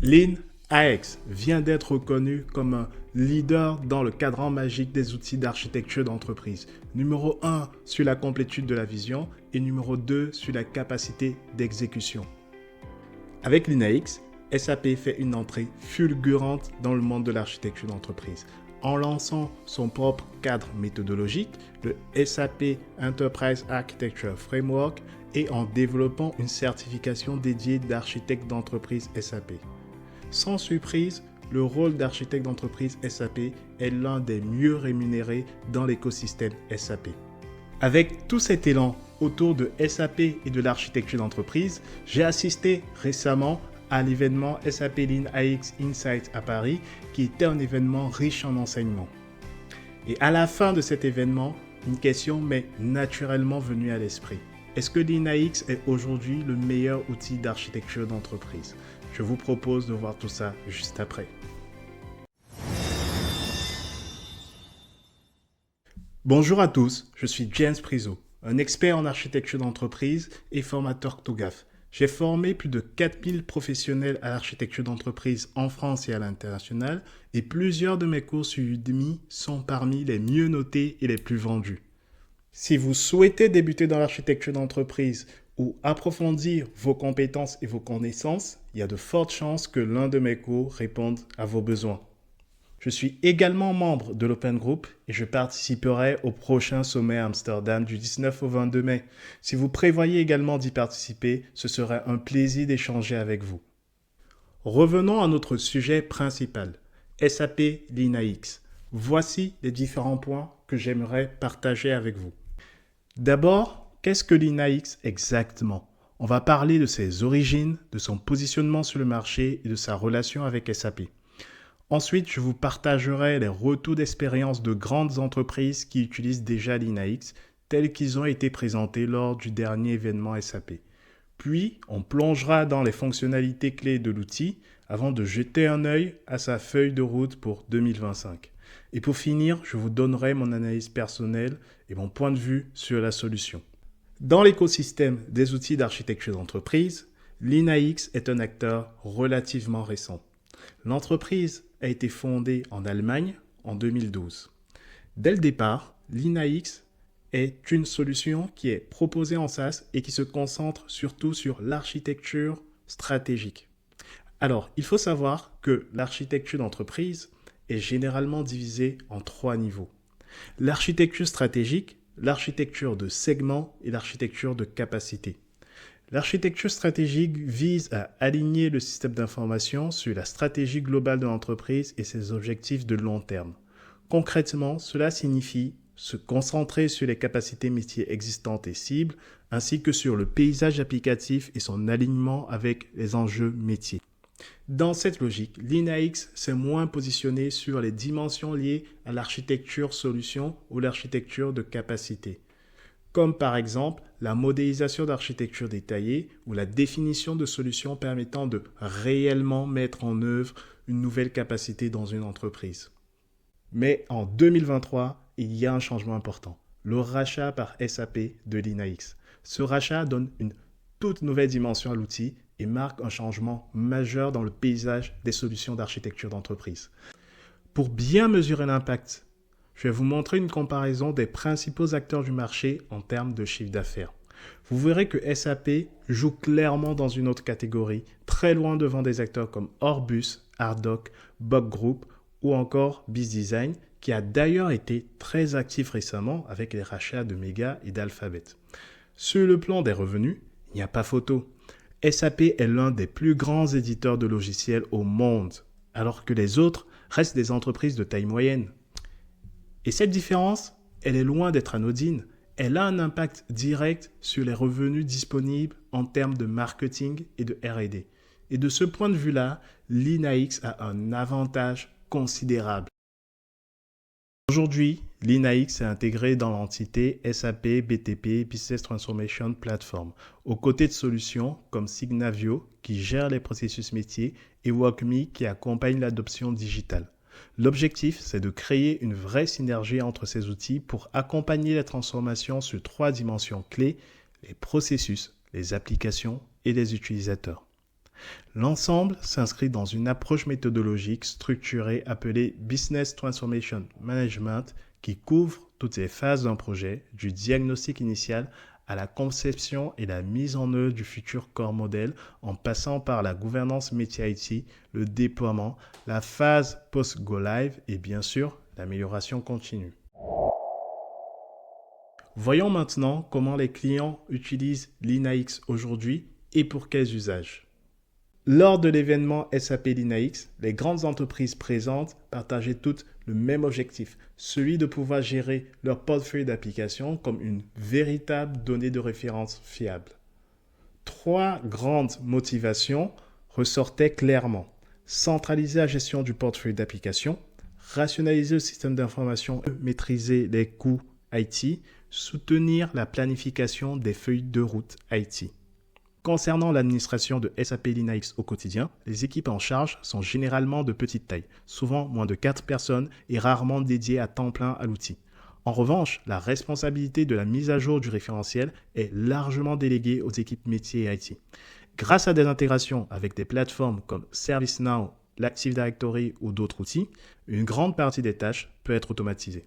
LeanIX vient d'être reconnu comme un leader dans le cadran magique des outils d'architecture d'entreprise. Numéro 1 sur la complétude de la vision et numéro 2 sur la capacité d'exécution. Avec LeanIX, SAP fait une entrée fulgurante dans le monde de l'architecture d'entreprise en lançant son propre cadre méthodologique, le SAP Enterprise Architecture Framework, et en développant une certification dédiée d'architecte d'entreprise SAP. Sans surprise, le rôle d'architecte d'entreprise SAP est l'un des mieux rémunérés dans l'écosystème SAP. Avec tout cet élan autour de SAP et de l'architecture d'entreprise, j'ai assisté récemment à l'événement SAP LeanIX Insight à Paris, qui était un événement riche en enseignements. Et à la fin de cet événement, une question m'est naturellement venue à l'esprit. Est-ce que LeanIX est aujourd'hui le meilleur outil d'architecture d'entreprise? Je vous propose de voir tout ça juste après. Bonjour à tous, je suis James Priso, un expert en architecture d'entreprise et formateur TOGAF. J'ai formé plus de 4000 professionnels à l'architecture d'entreprise en France et à l'international, et plusieurs de mes cours sur Udemy sont parmi les mieux notés et les plus vendus. Si vous souhaitez débuter dans l'architecture d'entreprise ou approfondir vos compétences et vos connaissances, il y a de fortes chances que l'un de mes cours réponde à vos besoins. Je suis également membre de l'Open Group et je participerai au prochain sommet à Amsterdam du 19 au 22 mai. Si vous prévoyez également d'y participer, ce serait un plaisir d'échanger avec vous. Revenons à notre sujet principal, SAP LeanIX. Voici les différents points que j'aimerais partager avec vous. D'abord, qu'est-ce que LeanIX exactement? On va parler de ses origines, de son positionnement sur le marché et de sa relation avec SAP. Ensuite, je vous partagerai les retours d'expérience de grandes entreprises qui utilisent déjà LeanIX, tels qu'ils ont été présentés lors du dernier événement SAP. Puis, on plongera dans les fonctionnalités clés de l'outil avant de jeter un œil à sa feuille de route pour 2025. Et pour finir, je vous donnerai mon analyse personnelle et mon point de vue sur la solution. Dans l'écosystème des outils d'architecture d'entreprise, LeanIX est un acteur relativement récent. L'entreprise a été fondée en Allemagne en 2012. Dès le départ, LeanIX est une solution qui est proposée en SaaS et qui se concentre surtout sur l'architecture stratégique. Alors, il faut savoir que l'architecture d'entreprise est généralement divisée en 3 niveaux. L'architecture stratégique, l'architecture de segment et l'architecture de capacité. L'architecture stratégique vise à aligner le système d'information sur la stratégie globale de l'entreprise et ses objectifs de long terme. Concrètement, cela signifie se concentrer sur les capacités métiers existantes et cibles, ainsi que sur le paysage applicatif et son alignement avec les enjeux métiers. Dans cette logique, LeanIX s'est moins positionné sur les dimensions liées à l'architecture solution ou l'architecture de capacité, comme par exemple la modélisation d'architecture détaillée ou la définition de solutions permettant de réellement mettre en œuvre une nouvelle capacité dans une entreprise. Mais en 2023, il y a un changement important, le rachat par SAP de LeanIX. Ce rachat donne une toute nouvelle dimension à l'outil et marque un changement majeur dans le paysage des solutions d'architecture d'entreprise. Pour bien mesurer l'impact, je vais vous montrer une comparaison des principaux acteurs du marché en termes de chiffre d'affaires. Vous verrez que SAP joue clairement dans une autre catégorie, très loin devant des acteurs comme Orbus, Hardoc, Bock Group ou encore BizDesign, qui a d'ailleurs été très actif récemment avec les rachats de Mega et d'Alphabet. Sur le plan des revenus, il n'y a pas photo. SAP est l'un des plus grands éditeurs de logiciels au monde, alors que les autres restent des entreprises de taille moyenne. Et cette différence, elle est loin d'être anodine. Elle a un impact direct sur les revenus disponibles en termes de marketing et de R&D. Et de ce point de vue-là, LeanIX a un avantage considérable. Aujourd'hui, LeanIX est intégré dans l'entité SAP BTP Business Transformation Platform, aux côtés de solutions comme Signavio qui gère les processus métiers et WalkMe qui accompagne l'adoption digitale. L'objectif, c'est de créer une vraie synergie entre ces outils pour accompagner la transformation sur 3 dimensions clés, les processus, les applications et les utilisateurs. L'ensemble s'inscrit dans une approche méthodologique structurée appelée Business Transformation Management qui couvre toutes les phases d'un projet, du diagnostic initial à la conception et la mise en œuvre du futur corps modèle en passant par la gouvernance métier IT, le déploiement, la phase post-go live et bien sûr l'amélioration continue. Voyons maintenant comment les clients utilisent LeanIX aujourd'hui et pour quels usages. Lors de l'événement SAP LeanIX, les grandes entreprises présentes partageaient toutes le même objectif, celui de pouvoir gérer leur portefeuille d'applications comme une véritable donnée de référence fiable. 3 grandes motivations ressortaient clairement. Centraliser la gestion du portefeuille d'applications, rationaliser le système d'information, maîtriser les coûts IT, soutenir la planification des feuilles de route IT. Concernant l'administration de SAP LeanIX au quotidien, les équipes en charge sont généralement de petite taille, souvent moins de 4 personnes et rarement dédiées à temps plein à l'outil. En revanche, la responsabilité de la mise à jour du référentiel est largement déléguée aux équipes métiers et IT. Grâce à des intégrations avec des plateformes comme ServiceNow, l'Active Directory ou d'autres outils, une grande partie des tâches peut être automatisée.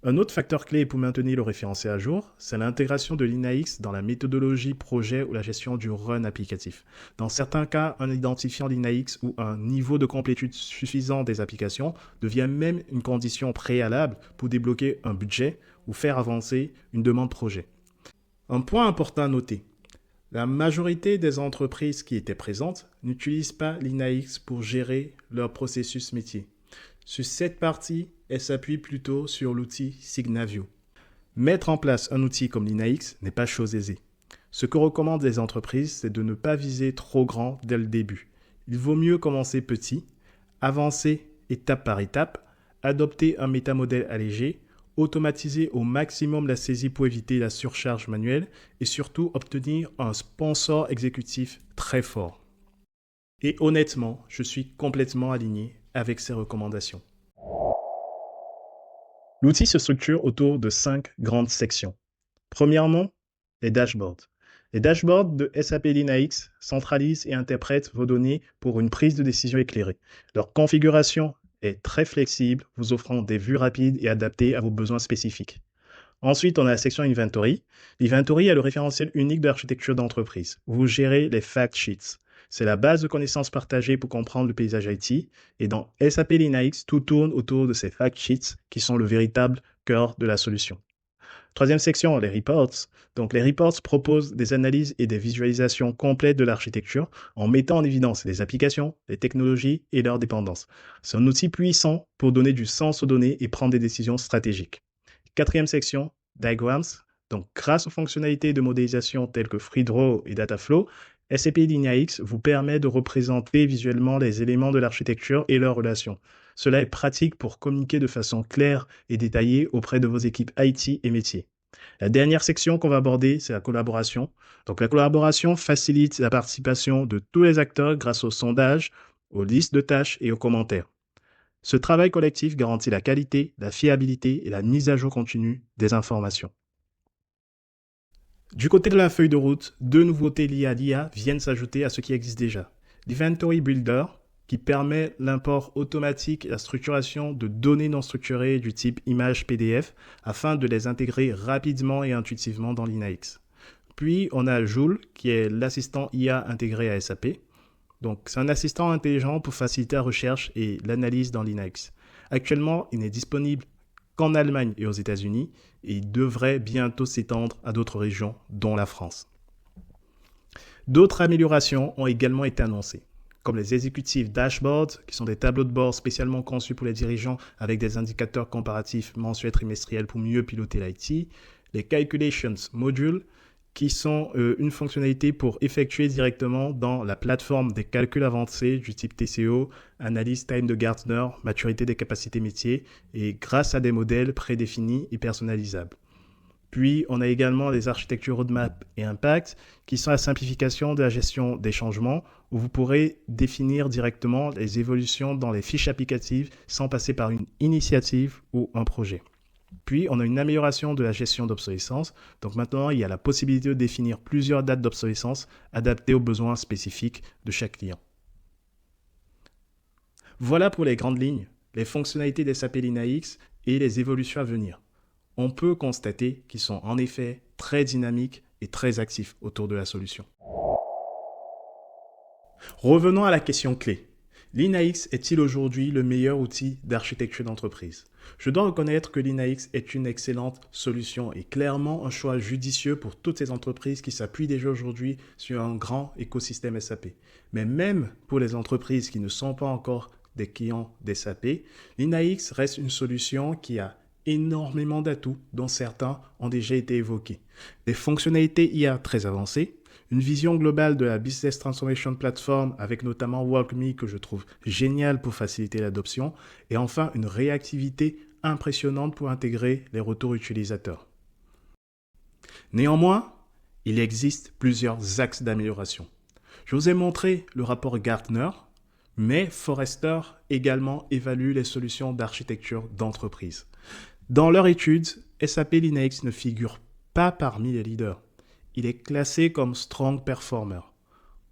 Un autre facteur clé pour maintenir le référentiel à jour, c'est l'intégration de LeanIX dans la méthodologie projet ou la gestion du run applicatif. Dans certains cas, un identifiant LeanIX ou un niveau de complétude suffisant des applications devient même une condition préalable pour débloquer un budget ou faire avancer une demande projet. Un point important à noter, la majorité des entreprises qui étaient présentes n'utilisent pas LeanIX pour gérer leur processus métier. Sur cette partie, elle s'appuie plutôt sur l'outil Signavio. Mettre en place un outil comme LeanIX n'est pas chose aisée. Ce que recommandent les entreprises, c'est de ne pas viser trop grand dès le début. Il vaut mieux commencer petit, avancer étape par étape, adopter un métamodèle allégé, automatiser au maximum la saisie pour éviter la surcharge manuelle et surtout obtenir un sponsor exécutif très fort. Et honnêtement, je suis complètement aligné avec ces recommandations. L'outil se structure autour de 5 grandes sections. Premièrement, les dashboards. Les dashboards de SAP LeanIX centralisent et interprètent vos données pour une prise de décision éclairée. Leur configuration est très flexible, vous offrant des vues rapides et adaptées à vos besoins spécifiques. Ensuite, on a la section Inventory. L'inventory est le référentiel unique de l'architecture d'entreprise. Vous gérez les fact sheets. C'est la base de connaissances partagées pour comprendre le paysage IT. Et dans SAP LeanIX, tout tourne autour de ces fact sheets qui sont le véritable cœur de la solution. Troisième section, les reports. Donc, les reports proposent des analyses et des visualisations complètes de l'architecture en mettant en évidence les applications, les technologies et leurs dépendances. C'est un outil puissant pour donner du sens aux données et prendre des décisions stratégiques. Quatrième section, diagrams. Donc, grâce aux fonctionnalités de modélisation telles que FreeDraw et Dataflow, SAP LeanIX vous permet de représenter visuellement les éléments de l'architecture et leurs relations. Cela est pratique pour communiquer de façon claire et détaillée auprès de vos équipes IT et métiers. La dernière section qu'on va aborder, c'est la collaboration. Donc, la collaboration facilite la participation de tous les acteurs grâce aux sondages, aux listes de tâches et aux commentaires. Ce travail collectif garantit la qualité, la fiabilité et la mise à jour continue des informations. Du côté de la feuille de route, 2 nouveautés liées à l'IA viennent s'ajouter à ce qui existe déjà. L'Inventory Builder, qui permet l'import automatique et la structuration de données non structurées du type image PDF afin de les intégrer rapidement et intuitivement dans LeanIX. Puis, on a Joule, qui est l'assistant IA intégré à SAP. Donc, c'est un assistant intelligent pour faciliter la recherche et l'analyse dans LeanIX. Actuellement, il n'est disponible qu'en Allemagne et aux États-Unis et il devrait bientôt s'étendre à d'autres régions, dont la France. D'autres améliorations ont également été annoncées, comme les executive dashboards, qui sont des tableaux de bord spécialement conçus pour les dirigeants avec des indicateurs comparatifs mensuels trimestriels pour mieux piloter l'IT, les calculations modules, qui sont une fonctionnalité pour effectuer directement dans la plateforme des calculs avancés du type TCO, analyse time de Gartner, maturité des capacités métiers et grâce à des modèles prédéfinis et personnalisables. Puis, on a également les architectures roadmap et impact qui sont la simplification de la gestion des changements où vous pourrez définir directement les évolutions dans les fiches applicatives sans passer par une initiative ou un projet. Puis, on a une amélioration de la gestion d'obsolescence. Donc maintenant, il y a la possibilité de définir plusieurs dates d'obsolescence adaptées aux besoins spécifiques de chaque client. Voilà pour les grandes lignes, les fonctionnalités des SAP LeanIX et les évolutions à venir. On peut constater qu'ils sont en effet très dynamiques et très actifs autour de la solution. Revenons à la question clé. LeanIX est-il aujourd'hui le meilleur outil d'architecture d'entreprise? Je dois reconnaître que LeanIX est une excellente solution et clairement un choix judicieux pour toutes ces entreprises qui s'appuient déjà aujourd'hui sur un grand écosystème SAP. Mais même pour les entreprises qui ne sont pas encore des clients d'SAP, LeanIX reste une solution qui a énormément d'atouts dont certains ont déjà été évoqués. Des fonctionnalités IA très avancées, une vision globale de la Business Transformation Platform avec notamment WorkMe que je trouve génial pour faciliter l'adoption et enfin une réactivité impressionnante pour intégrer les retours utilisateurs. Néanmoins, il existe plusieurs axes d'amélioration. Je vous ai montré le rapport Gartner, mais Forrester également évalue les solutions d'architecture d'entreprise. Dans leur étude, SAP LeanIX ne figure pas parmi les leaders. Il est classé comme Strong Performer.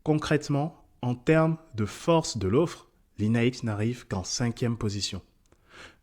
Concrètement, en termes de force de l'offre, LeanIX n'arrive qu'en 5e position.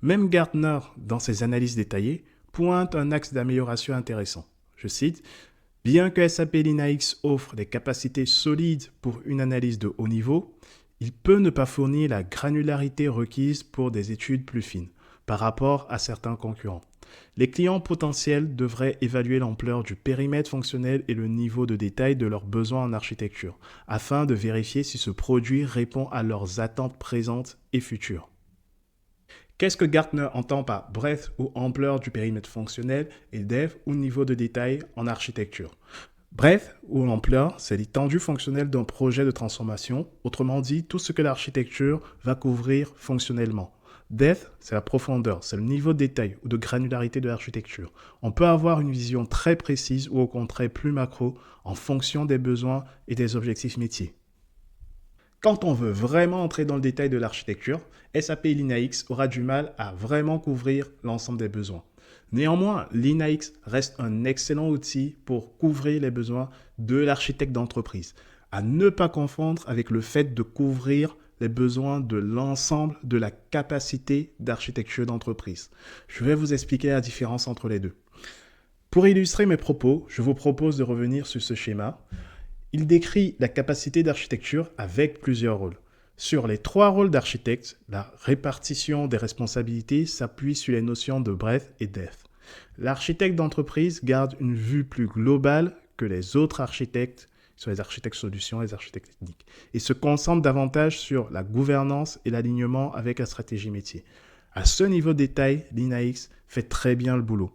Même Gartner, dans ses analyses détaillées, pointe un axe d'amélioration intéressant. Je cite, « Bien que SAP LeanIX offre des capacités solides pour une analyse de haut niveau, il peut ne pas fournir la granularité requise pour des études plus fines par rapport à certains concurrents. Les clients potentiels devraient évaluer l'ampleur du périmètre fonctionnel et le niveau de détail de leurs besoins en architecture, afin de vérifier si ce produit répond à leurs attentes présentes et futures. » Qu'est-ce que Gartner entend par breadth ou ampleur du périmètre fonctionnel et depth ou niveau de détail en architecture? Breadth ou ampleur, c'est l'étendue fonctionnelle d'un projet de transformation, autrement dit, tout ce que l'architecture va couvrir fonctionnellement. Depth, c'est la profondeur, c'est le niveau de détail ou de granularité de l'architecture. On peut avoir une vision très précise ou au contraire plus macro en fonction des besoins et des objectifs métiers. Quand on veut vraiment entrer dans le détail de l'architecture, SAP LeanIX aura du mal à vraiment couvrir l'ensemble des besoins. Néanmoins, LeanIX reste un excellent outil pour couvrir les besoins de l'architecte d'entreprise, à ne pas confondre avec le fait de couvrir les besoins de l'ensemble de la capacité d'architecture d'entreprise. Je vais vous expliquer la différence entre les deux. Pour illustrer mes propos, je vous propose de revenir sur ce schéma. Il décrit la capacité d'architecture avec plusieurs rôles. Sur les 3 rôles d'architecte, la répartition des responsabilités s'appuie sur les notions de breadth et depth. L'architecte d'entreprise garde une vue plus globale que les autres architectes, sur les architectes solutions et les architectes techniques, et se concentre davantage sur la gouvernance et l'alignement avec la stratégie métier. À ce niveau de détail, LeanIX fait très bien le boulot.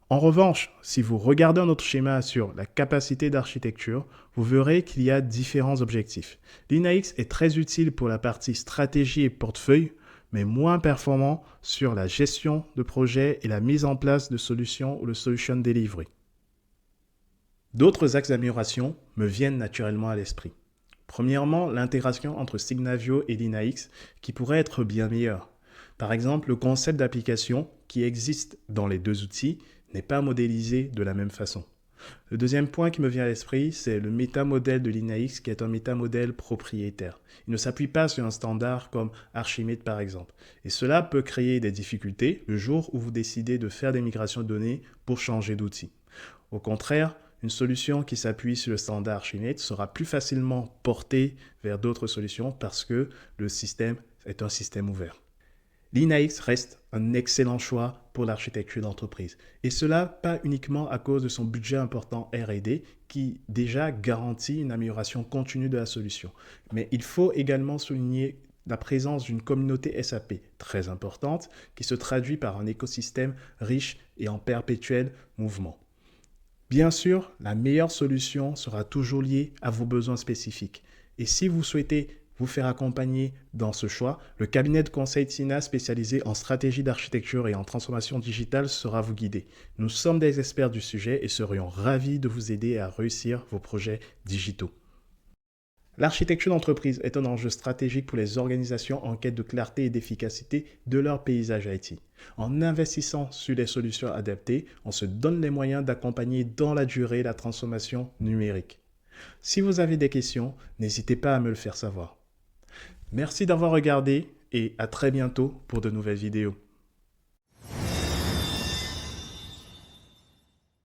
En revanche, si vous regardez un autre schéma sur la capacité d'architecture, vous verrez qu'il y a différents objectifs. LeanIX est très utile pour la partie stratégie et portefeuille, mais moins performant sur la gestion de projets et la mise en place de solutions ou le solution delivery. D'autres axes d'amélioration me viennent naturellement à l'esprit. Premièrement, l'intégration entre Signavio et LeanIX qui pourrait être bien meilleure. Par exemple, le concept d'application qui existe dans les deux outils n'est pas modélisé de la même façon. Le deuxième point qui me vient à l'esprit, c'est le métamodèle de LeanIX qui est un métamodèle propriétaire. Il ne s'appuie pas sur un standard comme Archimate par exemple. Et cela peut créer des difficultés le jour où vous décidez de faire des migrations de données pour changer d'outil. Au contraire, une solution qui s'appuie sur le standard Archimate sera plus facilement portée vers d'autres solutions parce que le système est un système ouvert. LeanIX reste un excellent choix pour l'architecture d'entreprise. Et cela pas uniquement à cause de son budget important R&D qui déjà garantit une amélioration continue de la solution. Mais il faut également souligner la présence d'une communauté SAP très importante qui se traduit par un écosystème riche et en perpétuel mouvement. Bien sûr, la meilleure solution sera toujours liée à vos besoins spécifiques. Et si vous souhaitez vous faire accompagner dans ce choix, le cabinet de conseil TINA spécialisé en stratégie d'architecture et en transformation digitale sera vous guider. Nous sommes des experts du sujet et serions ravis de vous aider à réussir vos projets digitaux. L'architecture d'entreprise est un enjeu stratégique pour les organisations en quête de clarté et d'efficacité de leur paysage IT. En investissant sur des solutions adaptées, on se donne les moyens d'accompagner dans la durée la transformation numérique. Si vous avez des questions, n'hésitez pas à me le faire savoir. Merci d'avoir regardé et à très bientôt pour de nouvelles vidéos.